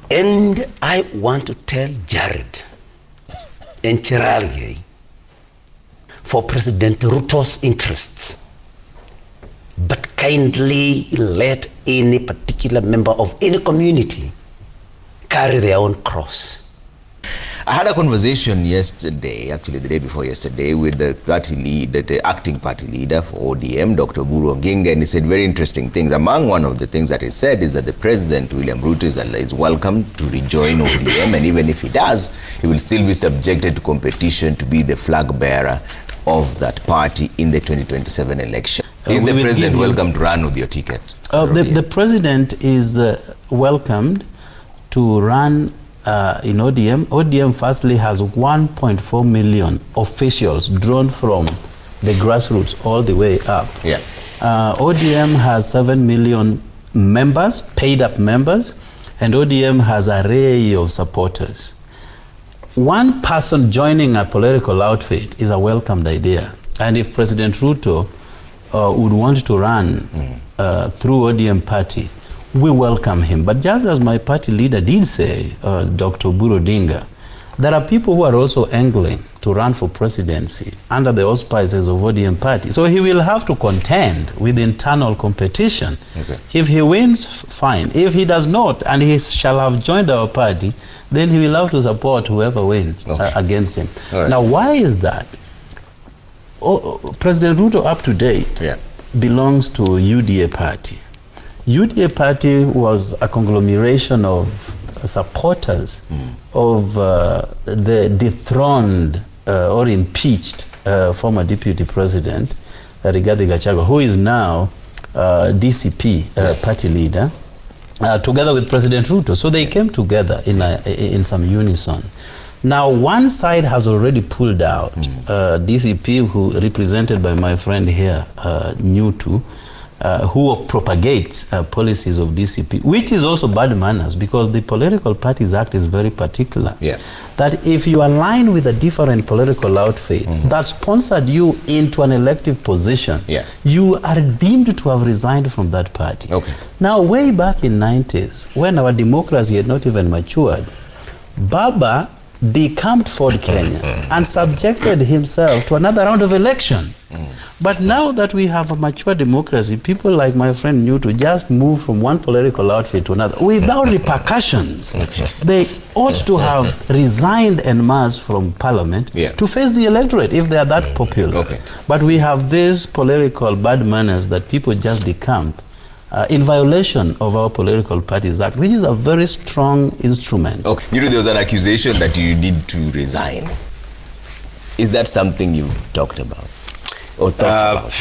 And I want to tell Jared and Cherargei, for President Ruto'S interests, but kindly let any particular member of any community carry their own cross. I had a conversation yesterday, actually the day before yesterday, with the party leader, the acting party leader for ODM, Dr. Oburu Oginga, and he said very interesting things. Among one of the things that he said is that the President, William Ruto, is welcome to rejoin ODM, and even if he does, he will still be subjected to competition to be the flag bearer of that party in the 2027 election. Is the President welcome to run with your ticket? The President is welcomed to run in ODM. ODM firstly has 1.4 million officials drawn from the grassroots all the way up. Yeah. ODM has 7 million members, paid up members, and ODM has an array of supporters. One person joining a political outfit is a welcomed idea. And if President Ruto would want to run through ODM party, we welcome him. But just as my party leader did say, Dr. Oburu Oginga, there are people who are also angling to run for presidency under the auspices of ODM party. So he will have to contend with internal competition. Okay. If he wins, fine. If he does not, and he shall have joined our party, then he will have to support whoever wins against him. Right. Now, why is that? President Ruto, up to date, belongs to UDA party. UDA party was a conglomeration of supporters of the dethroned or impeached former deputy president Rigathi Gachagua, who is now DCP party leader, together with President Ruto. So they came together in some unison. Now one side has already pulled out, DCP, who represented by my friend here, Nyutu, who propagates policies of DCP, which is also bad manners, because the Political Parties Act is very particular. That if you align with a different political outfit that sponsored you into an elective position, you are deemed to have resigned from that party. Now, way back in 90s, when our democracy had not even matured, Baba decamped Ford Kenya and subjected himself to another round of election. But now that we have a mature democracy, people like my friend Nyutu just move from one political outfit to another without repercussions. They ought to have resigned en masse from parliament to face the electorate if they are that popular. But we have these political bad manners that people just decamp in violation of our Political Parties Act, which is a very strong instrument. You know, there was an accusation that you need to resign. Is that something you've talked about or thought about?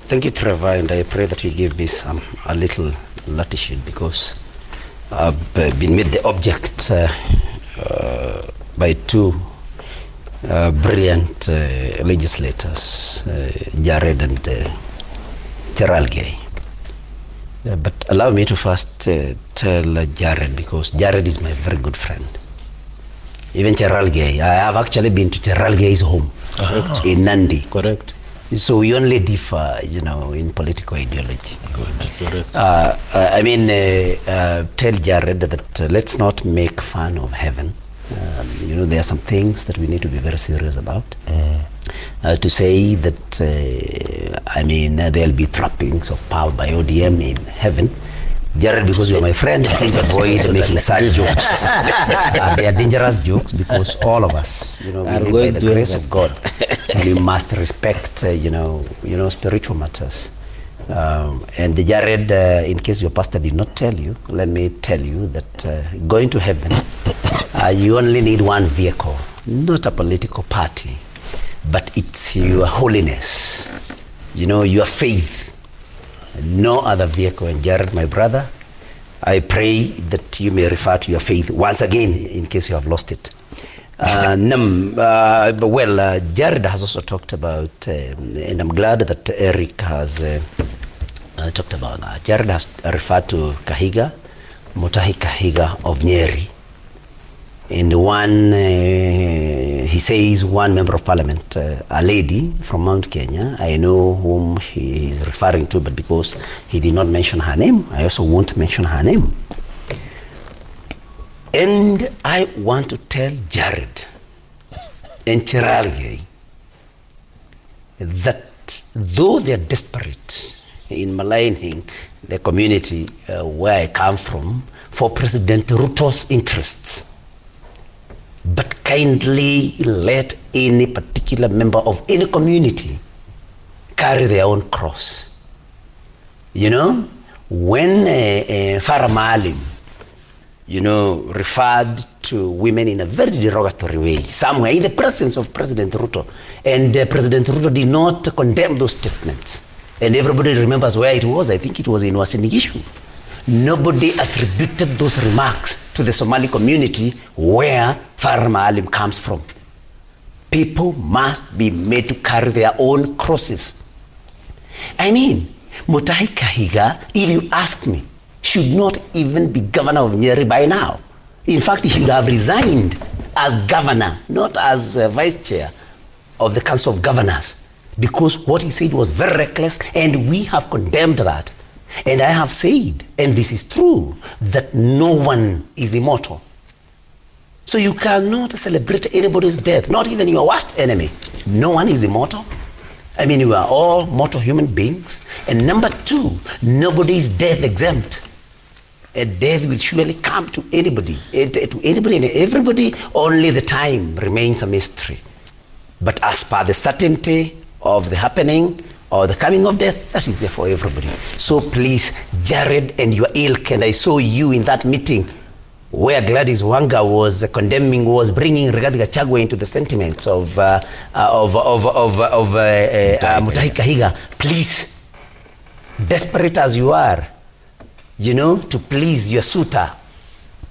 Thank you, Trevor, and I pray that you give me a little latitude, because I've been made the object by two brilliant legislators, Jared and Cherargei. But allow me to first tell Jared, because Jared is my very good friend. Even Cherargei, I have actually been to Cherargei's home in Nandi. So we only differ, you know, in political ideology. I mean, tell Jared that let's not make fun of heaven. You know, there are some things that we need to be very serious about. To say that, I mean, there'll be trappings of power by ODM in heaven. Jared, because you're my friend, please avoid making such jokes. They are dangerous jokes, because all of us, you know, we live by the grace of God. We must respect, you know, spiritual matters. And Jared, in case your pastor did not tell you, let me tell you that going to heaven, you only need one vehicle, not a political party, but it's your holiness, you know, your faith. No other vehicle. And Jared, my brother, I pray that you may refer to your faith once again, in case you have lost it. Jared has also talked about, and I'm glad that Eric has talked about that. Jared has referred to Kahiga, Mutahi Kahiga of Nyeri. And one, he says one member of parliament, a lady from Mount Kenya, I know whom he is referring to, but because he did not mention her name, I also won't mention her name. And I want to tell Jared and Cherargei that though they are desperate in maligning the community where I come from for President Ruto'S interests, but kindly let any particular member of any community carry their own cross. You know, when Farah Maalim, you know, referred to women in a very derogatory way, somewhere in the presence of President Ruto, and President Ruto did not condemn those statements. And everybody remembers where it was. I think it was in Wasinigishu. Nobody attributed those remarks to the Somali community where Farah Maalim comes from. People must be made to carry their own crosses. I mean, Mutahi Kahiga, if you ask me, should not even be governor of Nyeri by now. In fact, he should have resigned as governor, not as vice chair of the Council of Governors, because what he said was very reckless, and we have condemned that. And I have said, and this is true, that no one is immortal. So you cannot celebrate anybody's death, not even your worst enemy. No one is immortal. I mean, we are all mortal human beings. And number two, nobody is death exempt. A death will surely come to anybody, and everybody, only the time remains a mystery. But as per the certainty of the happening or the coming of death, that is there for everybody. So please, Jared and your ilk, and I saw you in that meeting where Gladys Wanga was condemning, was bringing Rigathi Gachagua into the sentiments of Mutahi Kahiga. Please, desperate as you are, you know, to please your suitor,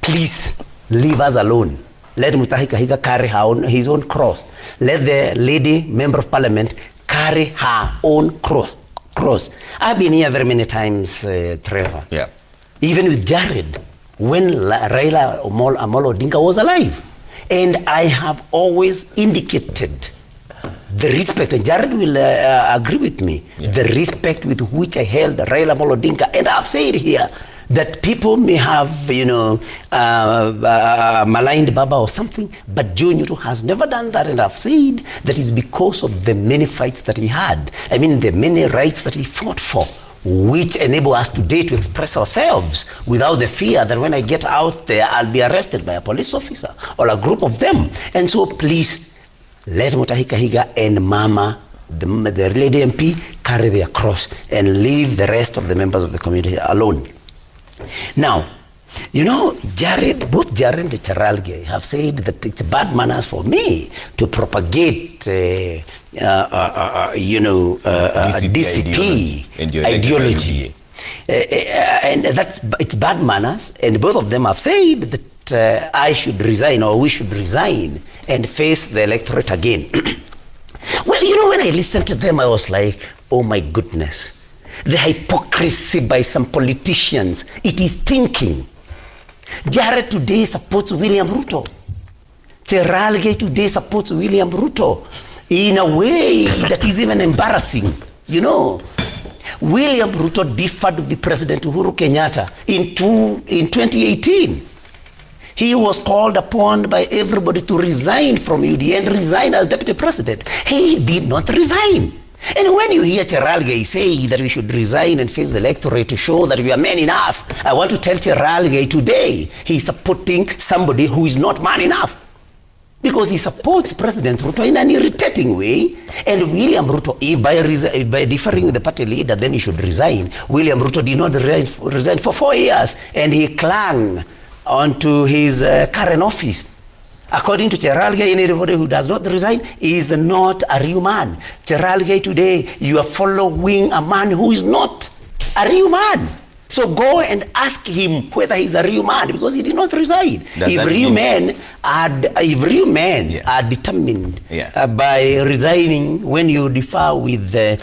please leave us alone. Let Mutahi Kahiga carry his own cross. Let the lady member of parliament carry her own cross. I've been here very many times, Trevor. Yeah. Even with Jared, when Raila Amolo Odinga was alive. And I have always indicated the respect, and Jared will agree with me, the respect with which I held Raila Amolo Odinga. And I've said here that people may have, you know, maligned Baba or something, but Joe Nyutu has never done that. And I've said that it's because of the many fights that he had. I mean, the many rights that he fought for, which enable us today to express ourselves without the fear that when I get out there, I'll be arrested by a police officer or a group of them. And so please, let Mutahi Kahiga and Mama, the lady MP, carry their cross and leave the rest of the members of the community alone. Now, you know, both Jared and Cherargei have said that it's bad manners for me to propagate, DCP ideology. And it's bad manners, and both of them have said that I should resign, or we should resign and face the electorate again. Well, you know, when I listened to them, I was like, oh my goodness. The hypocrisy by some politicians, it is thinking. Jared today supports William Ruto. Cherargei today supports William Ruto in a way that is even embarrassing. You know, William Ruto differed with the President Uhuru Kenyatta in 2018. He was called upon by everybody to resign from UDA and resign as deputy president. He did not resign. And when you hear Cherargei say that we should resign and face the electorate to show that we are man enough, I want to tell Cherargei today, he's supporting somebody who is not man enough. Because he supports President Ruto in an irritating way. And William Ruto, if by differing with the party leader, then he should resign. William Ruto did not resign for 4 years, and he clung onto his current office. According to Cherargei, anybody who does not resign is not a real man. Cherargei, today, you are following a man who is not a real man. So go and ask him whether he's a real man, because he did not resign. If real men are determined by resigning when you differ with the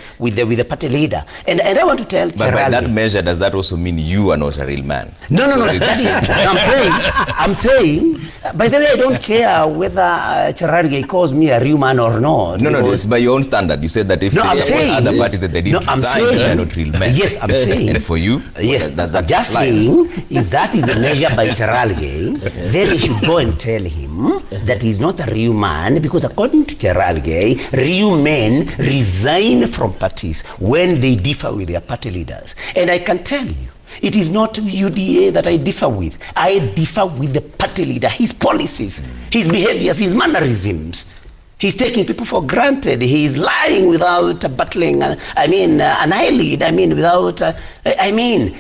party leader. And I want to tell But by that measure, does that also mean you are not a real man? No. That is, I'm saying By the way, I don't care whether Cherargei calls me a real man or not. No, it's by your own standard. You said that if other parties that they didn't resign, they are not real men. Yes, I'm saying. And for you, yes, does that just saying, if that is a measure by Cherargei, then he should go and tell him that he's not a real man, because according to Cherargei, real men resign from parties when they differ with their party leaders. And I can tell you, it is not UDA that I differ with. I differ with the party leader, his policies, his behaviors, his mannerisms. He's taking people for granted. He's lying without battling, an eyelid, without,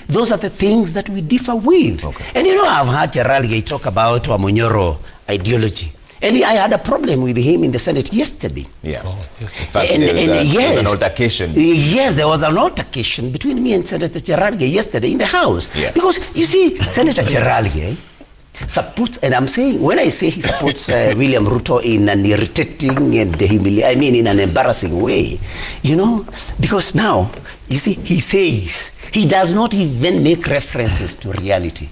those are the things that we differ with. Okay. And I've heard Cherargei talk about Wamonyoro ideology. And I had a problem with him in the Senate yesterday. Yeah. In fact, there was an altercation. Yes, there was an altercation between me and Senator Cherargei yesterday in the House. Yeah. Because, you see, Senator Cherargei supports, and I'm saying, when I say he supports William Ruto in an irritating and in an embarrassing way, because now, you see, he says, he does not even make references to reality.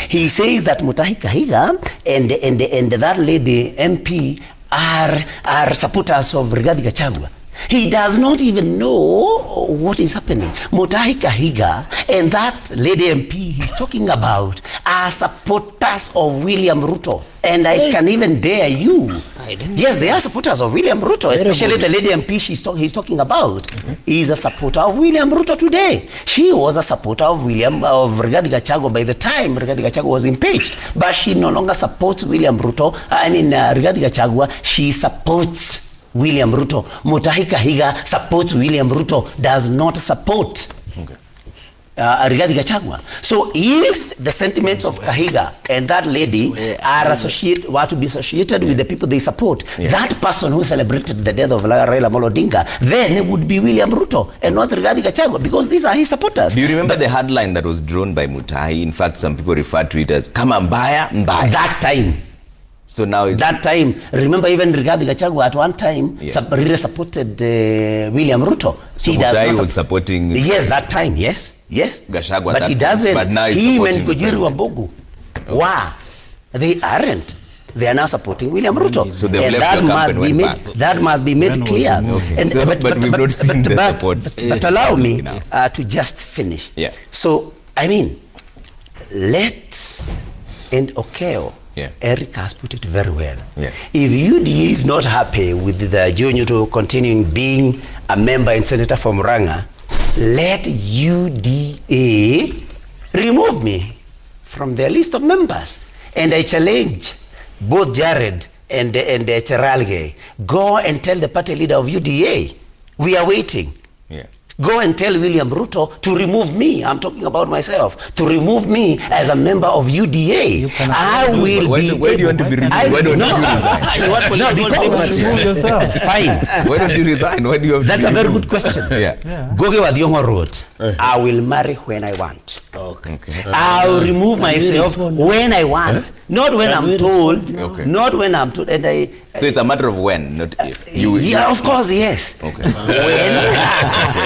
He says that Mutahi Kahiga and that lady MP are supporters of Rigathi Gachagua. He does not even know what is happening. Mutahi Kahiga and that lady MP he's talking about are supporters of William Ruto. And I can even dare you. Yes, they are supporters of William Ruto, especially the lady MP he's talking about is a supporter of William Ruto today. She was a supporter of Rigathi Gachagua by the time Rigathi Gachagua was impeached. But she no longer supports William Ruto. Rigathi Gachagua, she supports William Ruto. Mutahi Kahiga supports William Ruto, does not support Rigathi Gachagua. So if the sentiments of Kahiga and that lady were to be associated with the people they support, that person who celebrated the death of Raila Amolo Odinga then would be William Ruto and not Rigathi Gachagua, because these are his supporters. Do you remember the headline that was drawn by Mutahi? In fact, some people referred to it as Kama Mbaya Mbaya. That time. So now it's that time, remember even Rigathi Gachagua at one time really supported William Ruto. So Mutahi was supporting... Yes, that time, yes. Gachagua, but he doesn't. But now he's him and supporting Kojiru Wambogu. Wow. They aren't. They are now supporting William Ruto. So they've left your camp and went back. That must be made clear. Okay. But we've not seen the support. But allow me to just finish. Yeah. So, Eric has put it very well. Yeah. If UDA is not happy with the Nyutu continuing being a member and senator from Murang'a, let UDA remove me from their list of members. And I challenge both Jared and Cherargei, go and tell the party leader of UDA, we are waiting. Yeah. Go and tell William Ruto to remove me. I'm talking about myself. To remove me as a member of UDA. I will be... Where do you want to be removed? Why don't you resign? Remove yourself. Fine. Why don't you resign? Why do you have That's a very good question. Goge Wadiongo wrote, I will marry when I want. Okay. I'll remove myself when I want. Not when I'm told. Not when I'm told. And so it's a matter of when, not if. Of course, yes. Okay.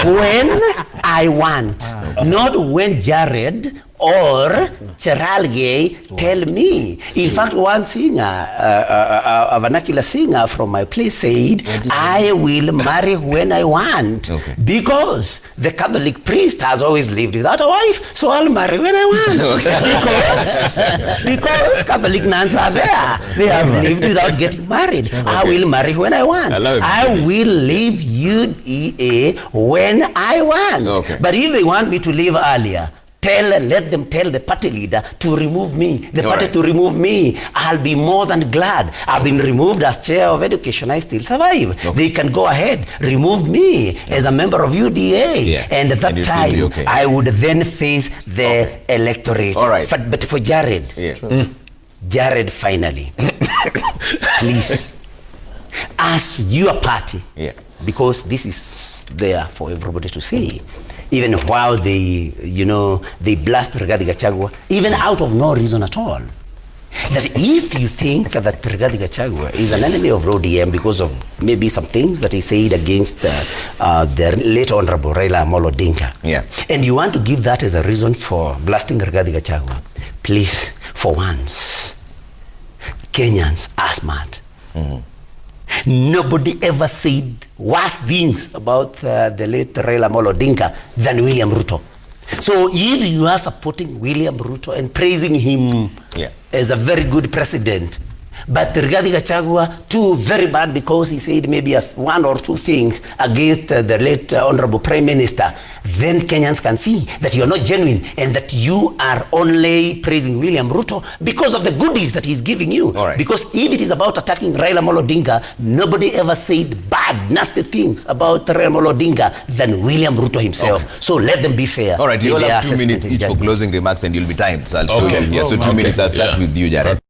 When I want. Not when Jared or Cherargei tell me. In fact, one singer, a vernacular singer from my place said, I will marry when I want. Because the Catholic priest has always lived without a wife, so I'll marry when I want. Because Catholic nuns are there. They have lived without getting married. I will marry when I want. I will leave UDA when I want. But if they want me to leave earlier, let them tell the party leader to remove me. The party to remove me. I'll be more than glad. I've been removed as chair of education. I still survive. They can go ahead, remove me as a member of UDA. And at that time, I would then face the electorate. But for Jared, Jared, finally, please, as your party, because this is there for everybody to see. Even while they blast Rigathi Gachagua, even out of no reason at all. That if you think that Rigathi Gachagua is an enemy of ODM because of maybe some things that he said against the late Honorable Raila Amolo Odinga, and you want to give that as a reason for blasting Rigathi Gachagua, please, for once, Kenyans are smart. Nobody ever said worse things about the late Raila Amolo Odinga than William Ruto. So if you are supporting William Ruto and praising him as a very good president, but Rigathi Gachagua too very bad because he said maybe one or two things against the late Honorable Prime Minister, then Kenyans can see that you are not genuine and that you are only praising William Ruto because of the goodies that he's giving you. Because if it is about attacking Raila Amolo Odinga, nobody ever said bad, nasty things about Raila Amolo Odinga than William Ruto himself. So let them be fair. All right, you all have 2 minutes each for closing remarks and you'll be timed. So I'll show you here. So 2 minutes, I'll start with you, Jared.